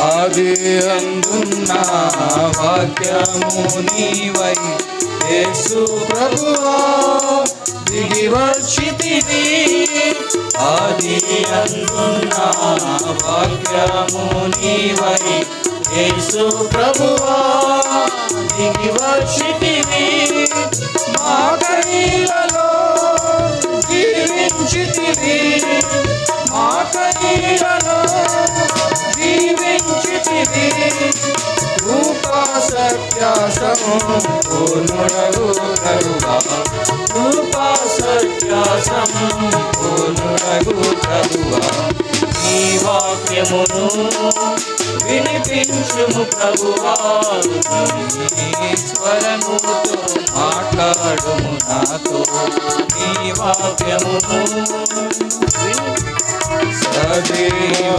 ఆది అందున్న వాక్యము నీవై యేసు ప్రభువా దిగి వచ్చితివి. ఆది అందున్న వాక్యము నీవై యేసు ప్రభువా దిగి వచ్చితివి. మా కైలలో జీవించితివి, మా కైలలో జీవించితివి. కృపా సత్య సంపూర్ణుడగు ప్రభువా, కృపా సత్య సంపూర్ణుడగు ప్రభువా, నీ వాక్యమును వినిపించుము ప్రభువా. నీ స్వరముతో మాట్లాడుము నాతో, నీ వాక్యమును సదేవ